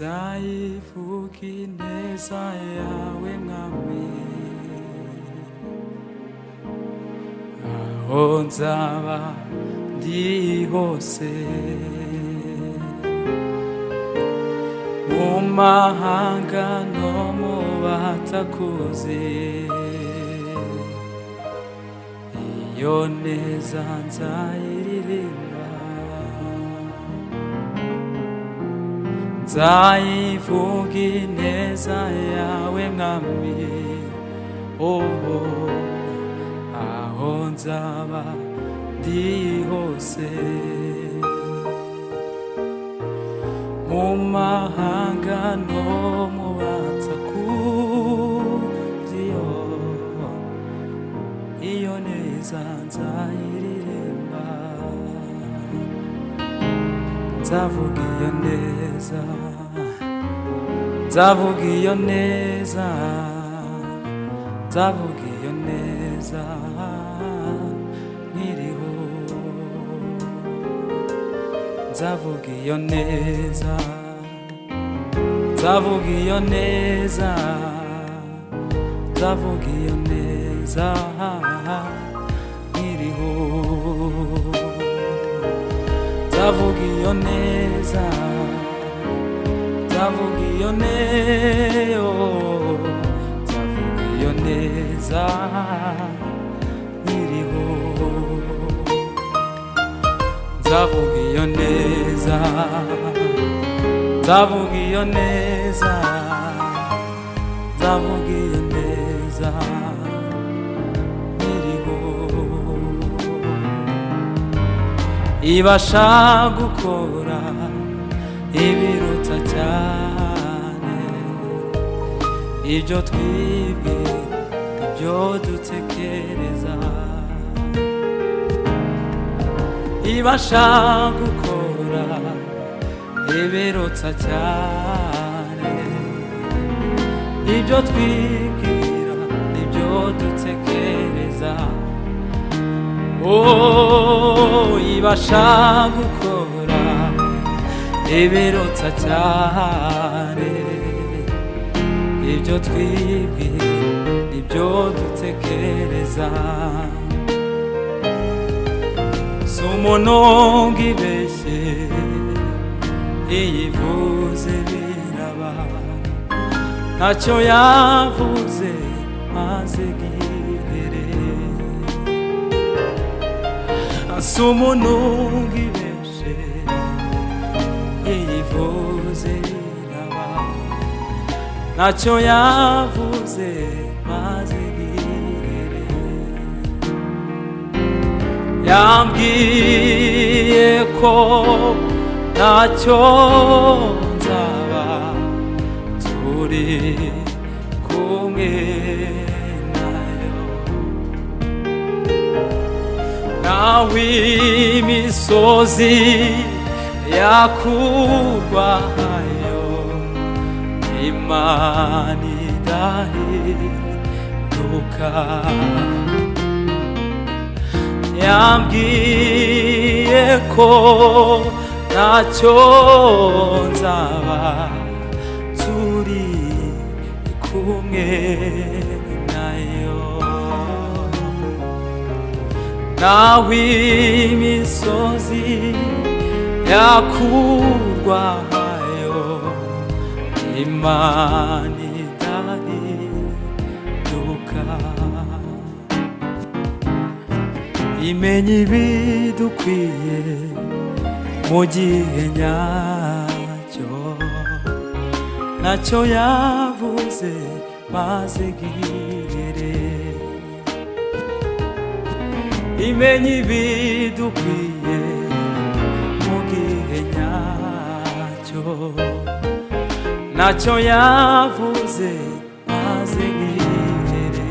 nzayivuga ineza yawe mwami, aho nzaba ndi hose, mu mahanga no mu batakuzi, iyo neza nzayiririmba, nzayivuga ineza yawe mwami, aho nzaba ndi hose, mu mahanga no mu batakuzi, iyo neza nzayiririmba, nzavuga iyo neza, nzavuga iyo neza, nzavuga iyo neza nkiriho, nzavuga iyo neza, nzavuga iyo neza, nzavuga iyo neza nkiriho, nzavuga iyo neza, nzavuga iyo neza, nzavuga iyo neza nkiriho, nzavuga iyo neza, nzavuga iyo neza, nzavuga iyo neza nkiriho, ibasha gukora ibiruta cyane ibyo twibwira, ibyo dutekereza, ibasha gukora ibiruta cyane ibyo twibwira, ibyo dutekereza, ibasha gukora ibiruta cyane ibyo twibwira, ibyo dutekereza, si umuntu ngibeshye, iyivuze biraba, ntacyo yavuze maze gihere, si umuntu ngibeshye, iyivuze biraba, ntacyo yavuze maze gihere, yambwiye ko ntacyo nzaba turi kumwe nayo, naho imisozi yakurwayo, Imana idahinduka, yambwiye ko ntacyo nzaba turi kumwe nayo, naho imisozi yakurwayo, Imana idahinduka, imenya ibidukwiye mu gihe nyacyo, ntacyo yavuze maze gihere, imenya ibidukwiye mu gihe nyacyo, ntacyo yavuze maze gihere,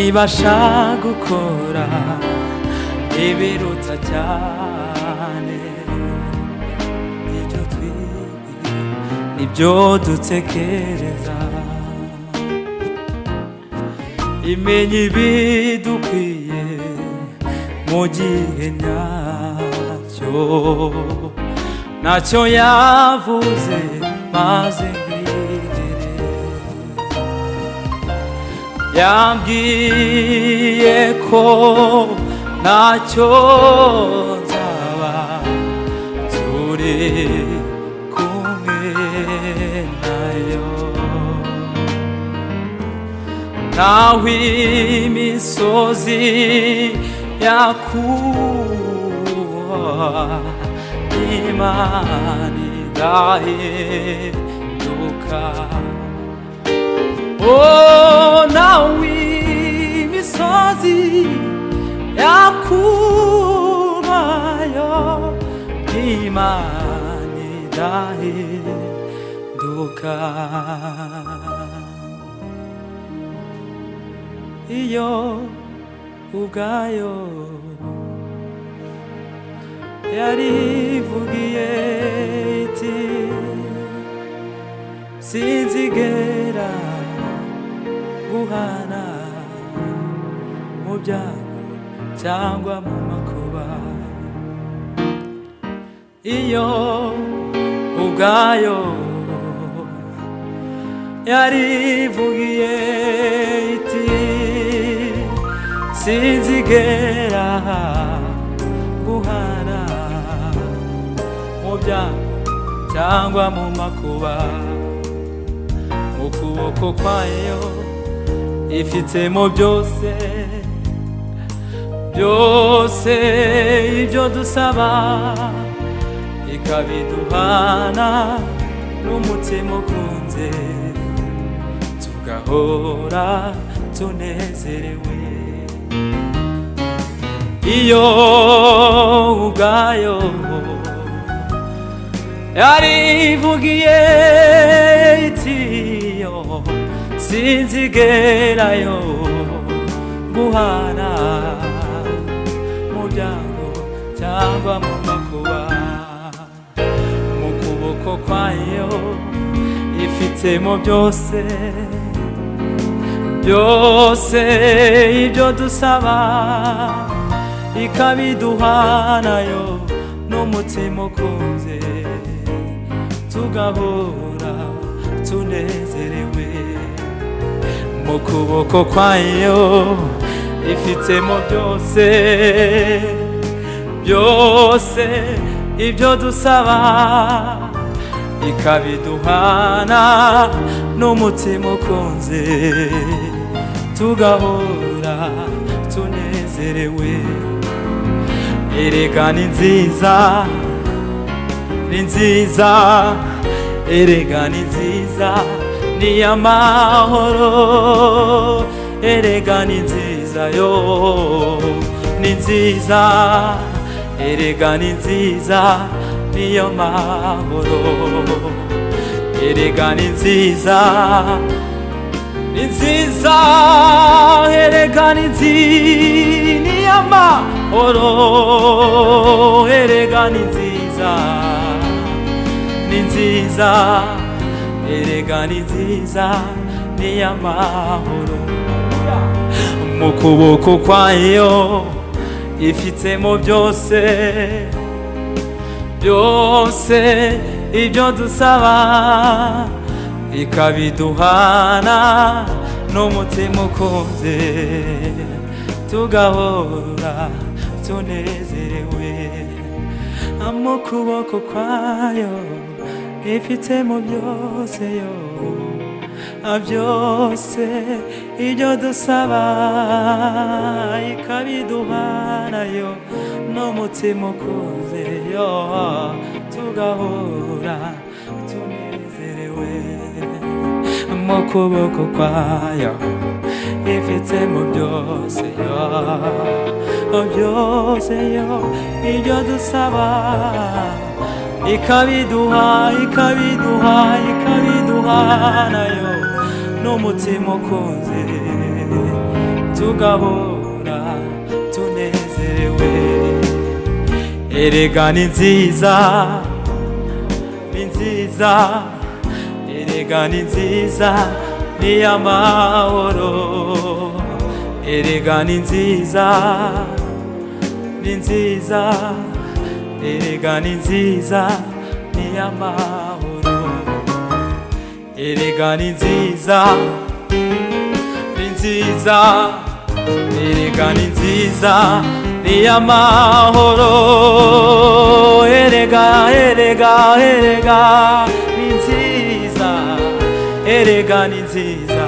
ibasha gukora ibiruta cyane ibyo twibwira, ibyo dutekereza, imenya ibidukwiye mu gihe nyacyo, ntacyo yavuze maze ngirire. Yambwiye ko ntacyo nzaba turi kumwe nayo, naho imisozi yakuha Imana idahinduka. Oh, naho imisozi yakubayo Imana idahinduka. Iyo ubwayo yarivugiye iti sinzigera guhana mu byago cyangwa mu makuba. Iyo ubwayo yarivugiye iti sinzigera guhana mu byago cyangwa mu makuba. Ukuboko kwayo ifitemo byose, byose ibyo dusaba, ikabiduhana n'umutima ukunze, tugahora tunezerewe. Iyo ubwayo yarivugiye iti sinzigerayo guhana mu byago cyangwa mu makuba. Mu kuboko kwayo ifitemo byose, byose ibyo dusaba, ikabiduhanayo n'umutima ukunze, tugahora tunezerewe. Mu kuboko kwayo ifitemo byose, byose ibyo dusaba, ikabiduhana n'umutima ukunze, tugahora tunezerewe. Erega ni nziza, ni nziza, erega ni nziza, ni amahoro. Erega ni nziza yo, ni nziza, erega ni nziza, niyo mahoro. Erega ni nziza, ni nziza, erega ni nziza, niyo amahoro. Erega ni nziza, ni nziza, erega ni nziza, niyo amahoro. Mu kuboko kwayo ifitemo byose, byose ibyo dusaba, ikabiduhana n'umutima ukunze, tugahora tunezerewe. Mu kuboko kwayo ifitemo byose yo, byose ibyo dusaba, ikabiduhanayo n'umutima ukunze yo, tugahora tunezerewe. Mu kuboko kwayo ifitemo byose yo, byose yo ibyo dusaba, ikabiduhanayo n'umutima ukunze, tugahora tunezerewe. Erega ni nziza, ni nziza, erega ni nziza, ni amahoro. Erega ni nziza, ni nziza, erega ni nziza, n'iy'amahoro. Erega ni nziza, ni nziza, erega ni nziza n'iy'amahoro. Erega erega erega ni nziza, erega ni nziza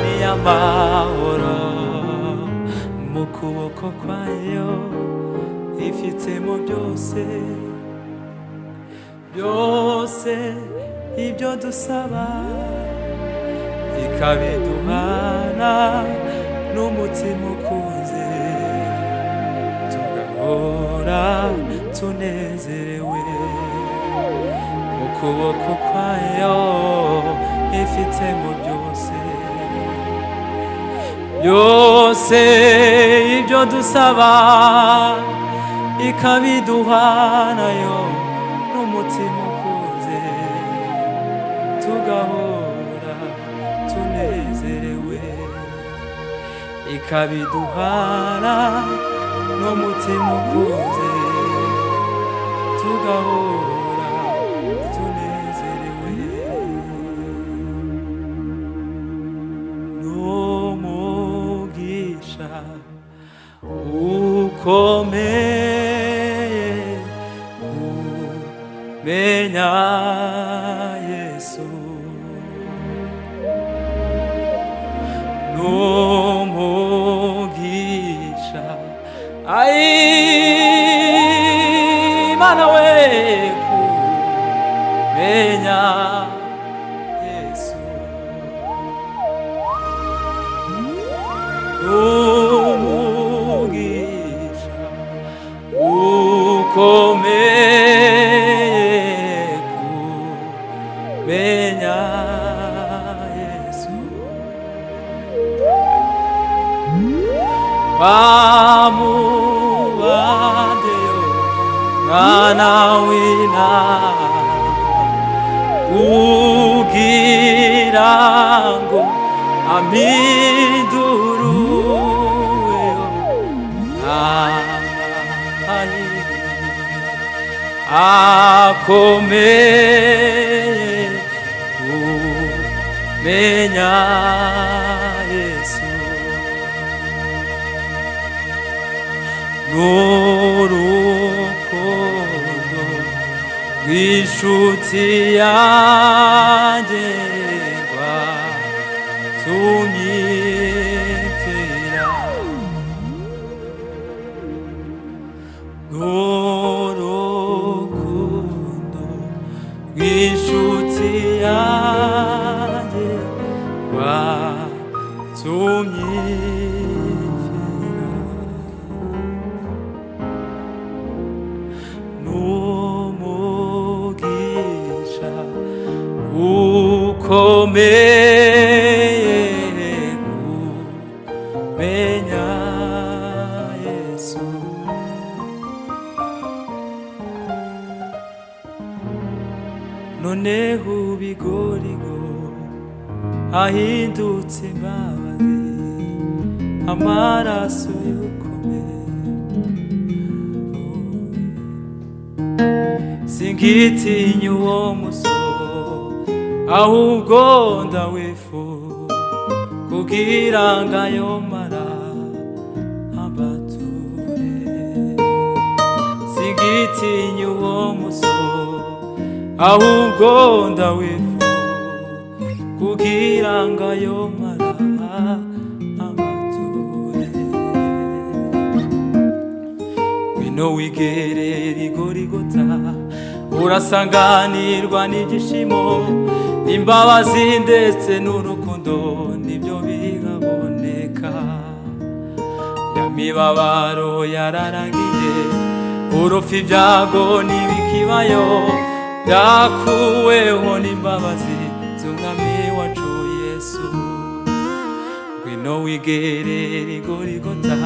n'iy'amahoro. Mu kuboko kwayo ifitemo byose, byose ibyo dusaba, ikabiduhana n'umutima ukuze, tugahora tunezerewe. Mu kuboko kwayo ifitemo byose, byose ibyo dusaba, ikabiduhanayo n'umutima ukuze, tugahora tunezerewe. Ikabiduhana n'umutima ukuze, tugahora tunezerewe. N'umugisha ukomeye kumenya Yesu, n'umugisha Mana we kumenya Yesu, n'umugisha ukomeye kumenya Yesu. Bamubadeyo mwana w'intama, kugira ngo ampiduruweho akomeye kumenya Yesu. N'urukundo rw'inshuti yanjye rwatunyifera, n'urukundo rw'inshuti yanjye rwatunyifera, n'umugisha ukomeye kumenya Yesu. Noneho ubigorigo ahindutse imbabazi, amaraso y'ukomeye, singitinya uwo musoro, ahubwo ndawifuza kugira ngo ayo mara abature. Singitinya uwo musoro, ahubwo ndawifuza kugira ngo ayo mara abature. Ngwino wigerere igorigota, urasanganirwa n'ibyishimo, imbabazi ndetse n'urukundo nibyo bihaboneka. Ya mibabaro yararangiye, urupfu ibyago ntibikibayo, byakuweho n'imbabazi z'umwami wacu Yesu. Ngwino wigerere igorigota,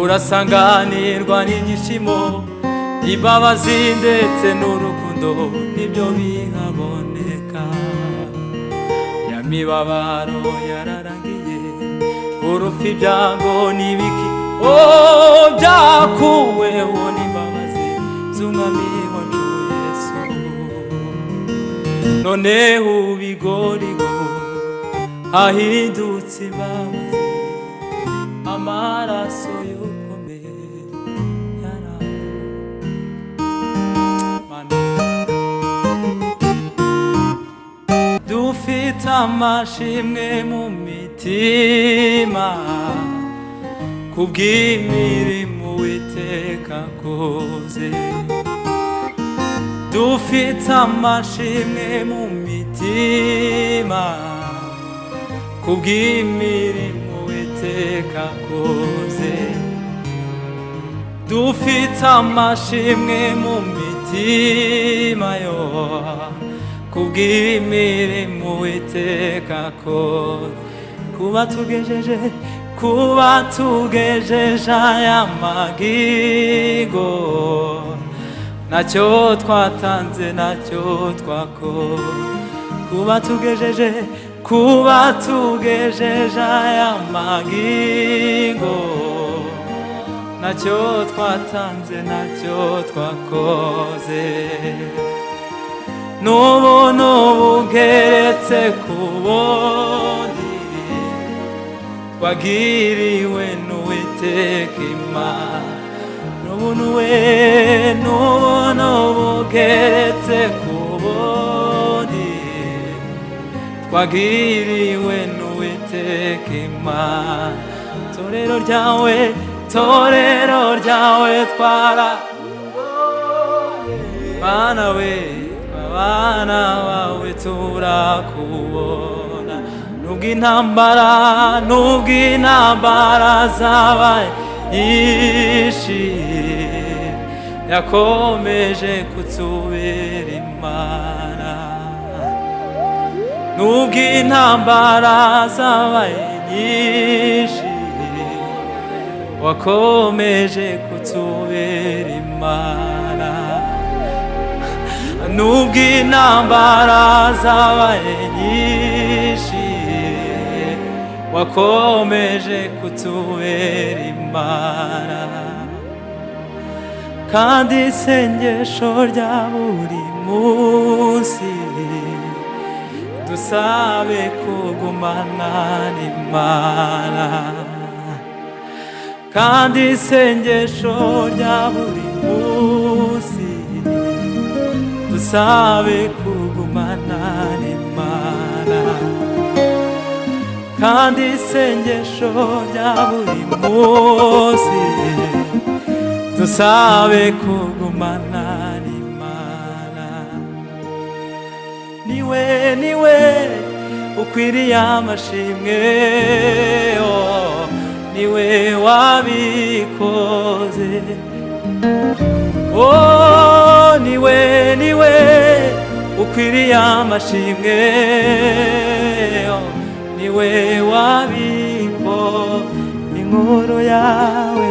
urasanganirwa n'ibyishimo, imbabazi ndetse n'urukundo nibyo bihaboneka. Ya mibabaro yararangiye, urupfu ibyago n'ibiki byakuweho n'imbabazi z'umwami wacu Yesu. noneho ubigorigo hahindutse imbabazi amaraso y'ukomeye dufite amashimwe mu mitima kubw'imirimo Uwiteka akoze dufite amashimwe mu mitima kubw'imirimo Uwiteka akoze dufite amashimwe mu mitima yo kubw'imirimo Uwiteka akoze kuba tugejeje aya magigo nacyo twatanze nacyo twakoze kuba tugejeje aya magigo nacyo twatanze nacyo twakoze n'ubuntu bugeretse ku bundi twagiriwe n'Uwiteka Imana n'ubuntu bugeretse ku bundi twagiriwe n'Uwiteka Imana torero ryawe twara Mana we abana bawe turakubona nubwo intambara zabaye nyinshi yakomeje kutubera Imana nubwo intambara zabaye nyinshi wakomeje kutubera Imana nubwo intambara zabaye nyinshi wakomeje kutubera Imana kandi isengesho rya buri munsi dusabe kugumana n'Imana kandi isengesho rya buri munsi dusabe kugumana n'Imana kandi isengesho rya buri munsi dusabe kugumana n'Imana niwe ukwiriye amashimwe niwe wabikoze niwe ukwiriye amashimwe niwe wabikoze inkuru yawe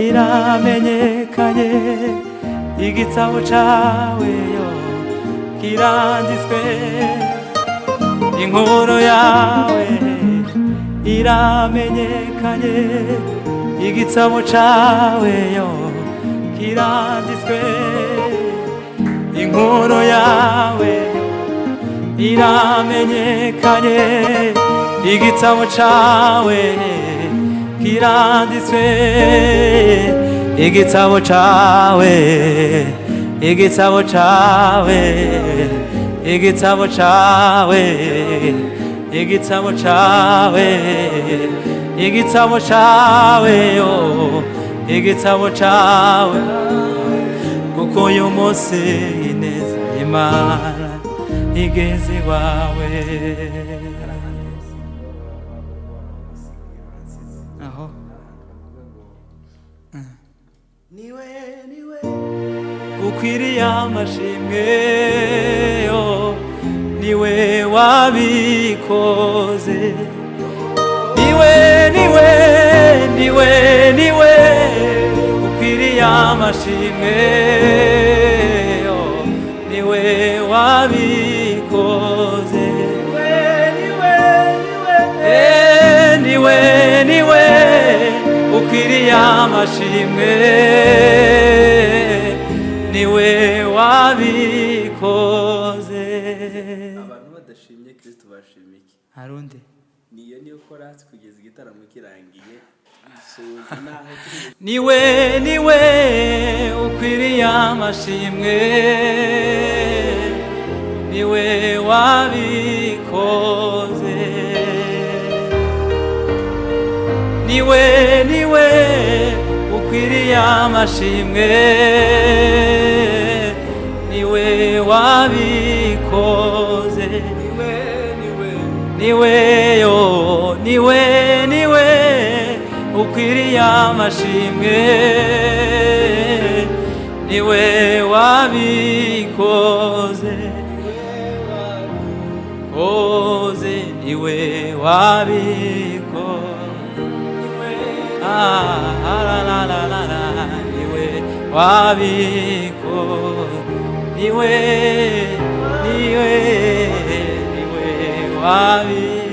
iramenyekanye igitabo cawe kiranditswe inkuru yawe iramenyekanye igitabo cawe kiranditswe inkuru yawe iramenyekanye igitabo cawe kiranditswe igitabo cawe igitabo cawe igitabo cawe igitabo cawe igitabo cawe igitabo cawe kuko uyu munsi ineza y'Imana igeze iwawe aho niwe ukwiriye amashimwe niwe wabikoze niwe ukwiriye amashimwe niwe wabikoze niwe ukwiriye amashimwe niwe wabikoze yuko ratse kugeza igitaramo kirangiye niwe ukwiriye amashimwe, niwe wabikoze, niwe ukwiriye amashimwe, niwe wabikoze, niwe ukwiriye amashimwe, niwe wabikoze, niwe wabikoze, niwe wabikoze, niwe wabikoze.